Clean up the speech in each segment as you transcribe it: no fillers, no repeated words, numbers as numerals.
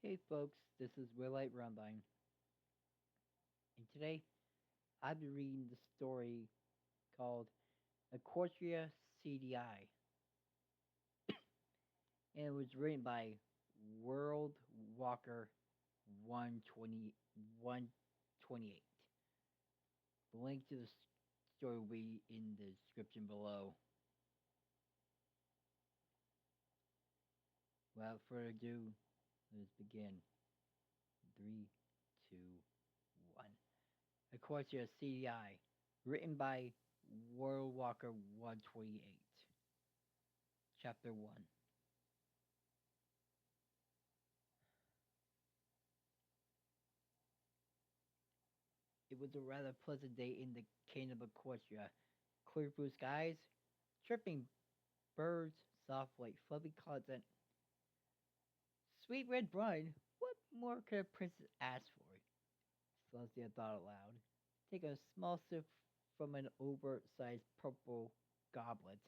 Hey folks, this is Willight Robinbine, and today I'll be reading the story called Equestria CDI, and it was written by World Walker 128. The link to the story will be in the description below. Without further ado, let's begin. 3, 2, 1. Equestria CDI, written by World Walker 128. Chapter 1. It was a rather pleasant day in the kingdom of Equestria. Clear blue skies, chirping birds, soft white fluffy clouds, and sweet red brine. What more could a princess ask for? Celestia thought aloud, taking a small sip from an oversized purple goblet.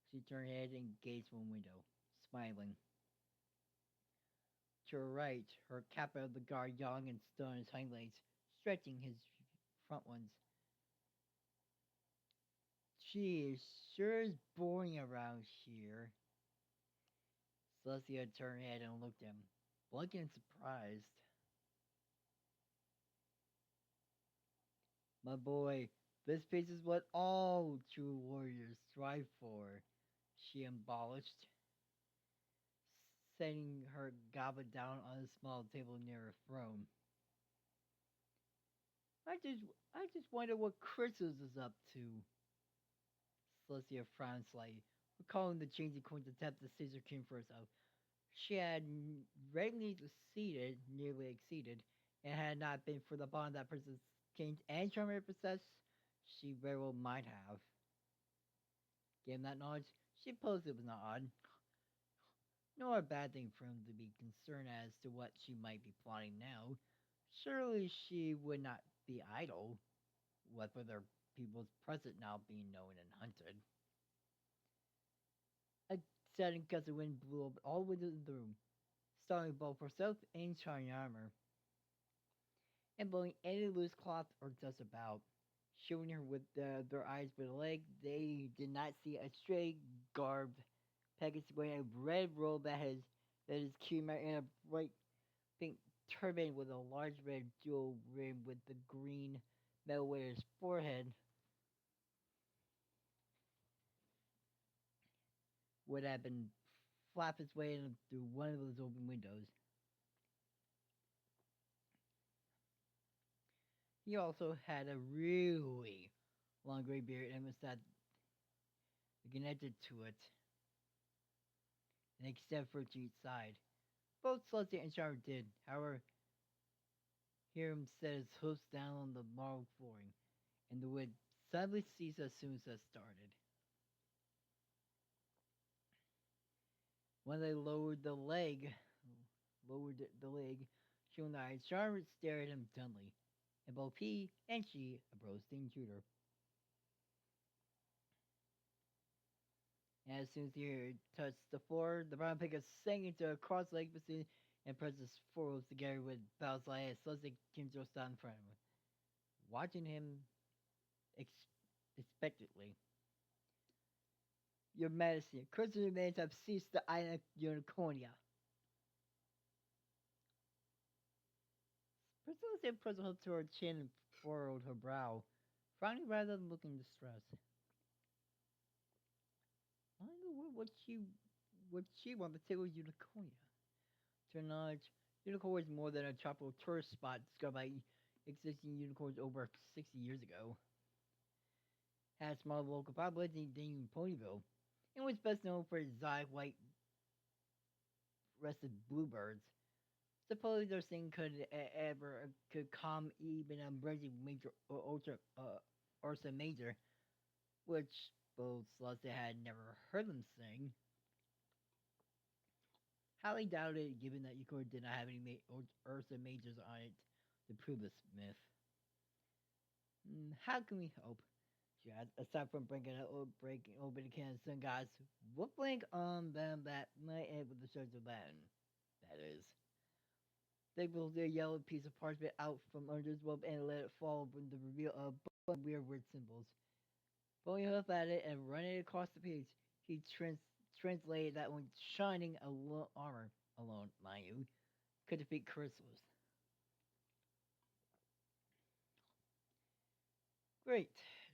She turned her head and gazed from the window, smiling. To her right, her captain of the guard yawned and stood on his hind legs, stretching his front ones. Gee, it sure is boring around here. Celestia turned her head and looked at him, blinking in surprise. My boy, this peace is what all true warriors strive for, she embellished, setting her goblet down on a small table near her throne. I just I just wonder what Chrysalis is up to. Celestia frowned slightly, recalling the changing coins attempt to seize her king for herself. She had regularly nearly exceeded, and had it not been for the bond that Princess Kate and Charmer possessed, she very well might have. Given that knowledge, she supposed it was not odd, nor a bad thing for him to be concerned as to what she might be plotting now. Surely she would not be idle, what with her people's present now being known and hunted. A sudden gust of wind blew up all the windows in the room, startling both herself and Shining Armor, and blowing any loose cloth or dust about. Shooting her with their eyes with a leg, they did not see a stray garbed Pegasus wearing a red robe that is cured in a bright pink turban with a large red jewel rim with the green metal with his forehead would have been flap its way in through one of those open windows. He also had a really long gray beard and mustache connected to it, and except for to each side. Both Celestia and Charlotte did, however, hear him set his hoofs down on the marble flooring, and the wind suddenly ceased as soon as it started. When they lowered the leg, showing eyes, Charlotte stared at him dumbly, and both he and she approached the intruder. And as soon as the ear touched the floor, the brown pig sank into a cross-legged position and pressed his forearms together with bows like as Celestia came to a stop in front of him, watching him expectantly. Your Majesty, Christian remains have seized the island of Unicornia. Priscilla pressed her to her chin and furrowed her brow, frowning rather than looking distressed. I wonder what she wanted to take with Unicornia. To her knowledge, Unicornia is more than a tropical tourist spot discovered by existing unicorns over 60 years ago. Had a small local population named Ponyville, and was best known for exotic white-breasted bluebirds. Suppose their thing could calm even a raging major ultra Ursa Major, which both Celestia had never heard them sing. Highly doubted it, given that Euclid did not have any Ursa Majors on it to prove this myth. How can we help? She asked, aside from breaking open the can of sun gods, what blank on them that might end with the church of Latin? that is. They pulled their yellow piece of parchment out from under his robe and let it fall with the reveal of weird word symbols. Pulling a hoof at it and running it across the page, he translated that when shining armor alone, mind you, could defeat Chrysalis. Great,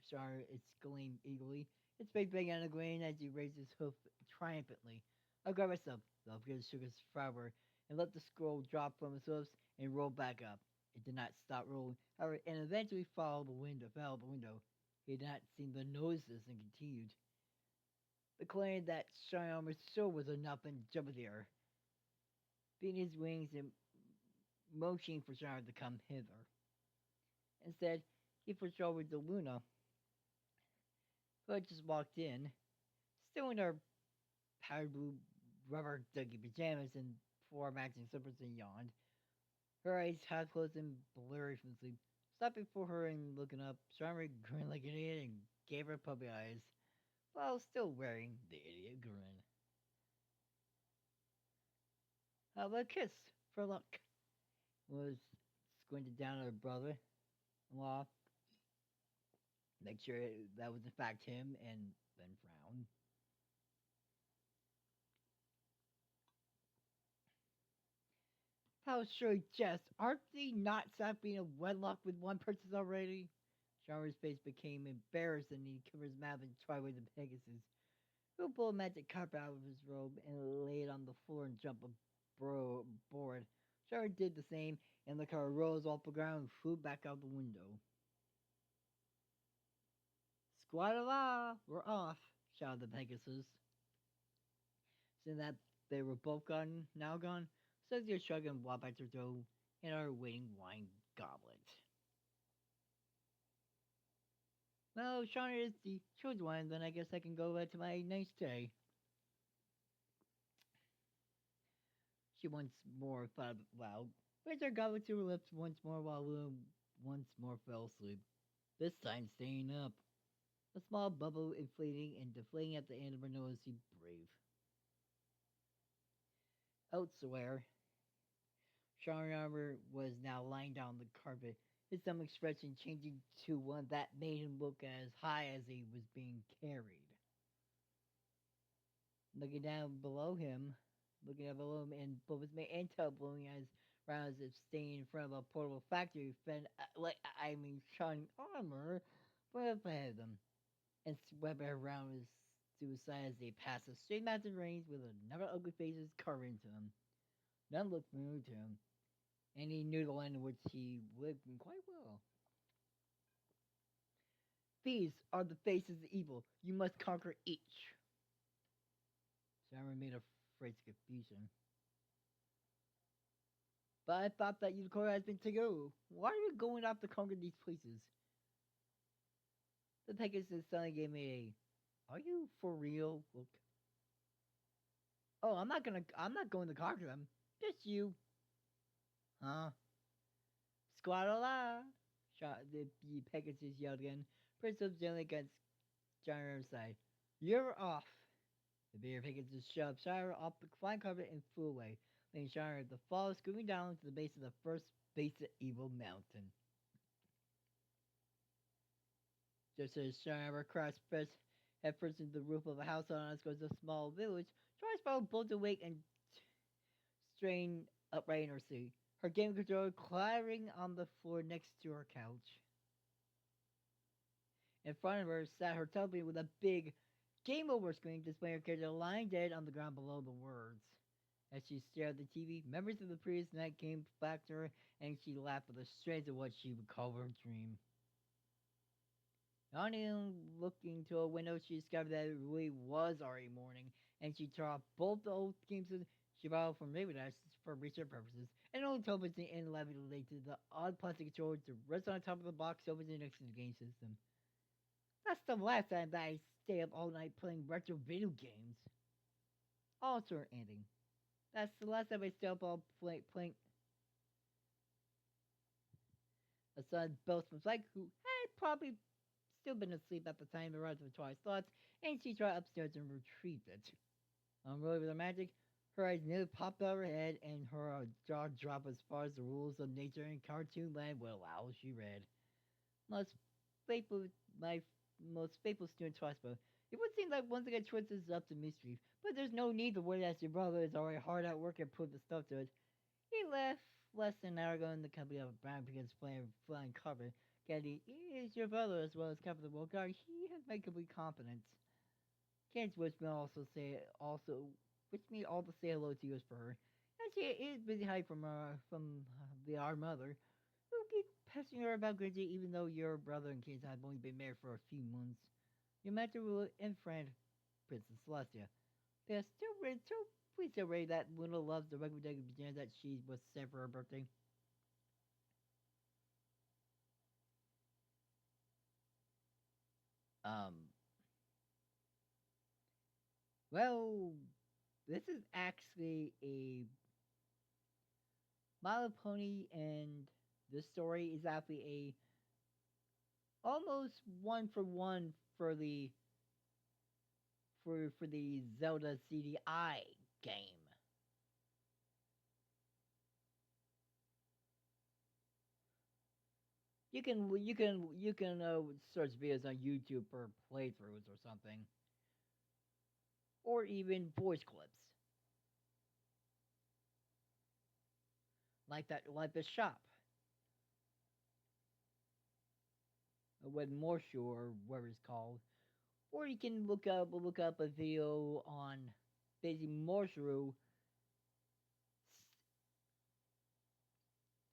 Shar exclaimed eagerly. His face began to grin as he raised his hoof triumphantly. I'll grab myself. Lopkins shook his flower and let the scroll drop from his hoofs and roll back up. It did not stop rolling, however, and eventually fell the window. He did not seem to notice this and continued, declaring that shining armor sure was enough and jump in the air, beating his wings and motioning for Shar to come hither. Instead, he pushed over to Luna, who had just walked in, still in her powder blue rubber ducky pajamas and four matching slippers, and yawned. Her eyes half closed and blurry from sleep. Stopping for her and looking up, Charmer grinned like an idiot and gave her puppy eyes, while still wearing the idiot grin. How about a kiss for luck? Was squinted down at her brother-in-law, make sure that was in fact him, and then frowned. How sure jest. Aren't they not stop being a wedlock with one person already? Shower's face became embarrassed and he covered his mouth and tried with the Pegasus, who pulled a magic carpet out of his robe and lay it on the floor and jumped board. Shower did the same, and the car rose off the ground and flew back out the window. Squad-a-la! We're off, shouted the Pegasus. Seeing that they were both now gone, Cynthia shrugged and walked back to her throw in our waiting wine goblet. Well, Shauna is the chosen one, then I guess I can go back to my nice day. She once more thought aloud, raised her goblet to her lips once more while Luna once more fell asleep, this time staying up. A small bubble inflating and deflating at the end of her nose seemed brave. Elsewhere, Charmer was now lying down on the carpet, his stomach expression changing to one that made him look as high as he was being carried. Looking down below him, and both his mate and Tub blowing as round as if staying in front of a portable factory, shining armor, went up ahead of them, and swept around to his side as they passed a straight mountain range with another ugly faces carved into them. None looked familiar to him, and he knew the land in which he lived in quite well. These are the faces of evil. You must conquer each. Sharon made a phrase of confusion. But I thought that Unicorn has been to go. Why are you going out to conquer these places? The Pegasus suddenly gave me a, are you for real? Look. Oh, I'm not going to conquer them. Just you. Huh? Squad-a-la! Shot the Pegasus yelled again. Prince of gently against Gyro's side. You're off. The bear Pegasus shoved Shire off the flying carpet and flew away, leaving Shire to fall screaming down to the base of the first base of Evil Mountain. Just as Shire crashed headfirst into the roof of a house on outskirts of a small village, Shire's followed both awake and strained upright in her seat, her game controller clattering on the floor next to her couch. In front of her sat her television with a big game over screen displaying her character lying dead on the ground below the words. As she stared at the TV, memories of the previous night came back to her, and she laughed at the strains of what she would call her dream. Not even looking to a window, she discovered that it really was already morning, and she turned off both the old games she borrowed from Ravendash for research purposes, and only television and levitated the odd plastic controller to rest on top of the box over next to the game system. That's the last time that I stay up all night playing retro video games. Also ending. That's the last time I stay up all playing. A son both from Psyche, who had probably still been asleep at the time the rise of Twice thoughts, and she tried upstairs and retrieved it. Unruly with her magic, Her eyes nearly popped out of her head, and her jaw dropped as far as the rules of nature and cartoon land would allow. She read, "Most faithful, my most faithful student Twaspo. It would seem like once again Twitch is up to mischief, but there's no need to worry as your brother is already hard at work and put the stuff to it. He left less than an hour ago in the company of a brown pickens playing flying carpet. Candy is your brother as well as Captain Wilgar. He has my complete confidence. Can't wish me wish me all to say hello to you as for her. And she is busy hiding from the our mother, who keeps pestering her about Gringy even though your brother and kids have only been married for a few months. Your mentor and friend, Princess Celestia. They are still please tell Ray that Luna loves the regular day pajamas that she was sent for her birthday. Um, well, this is actually a My Little Pony, and this story is actually a almost one for one for the Zelda CDI game. You can search videos on YouTube for playthroughs or something, or even voice clips like the shop with Morshu or whatever it's called. Or you can look up a video on basically Morshu,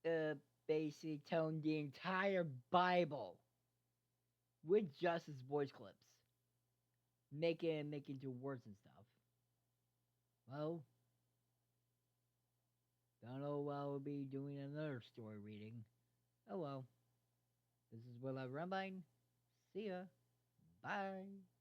uh, basically telling the entire Bible with just his voice clips, make it into words and stuff. Well, don't know what I'll be doing another story reading. Oh well. This is Willight Robinbine. See ya. Bye.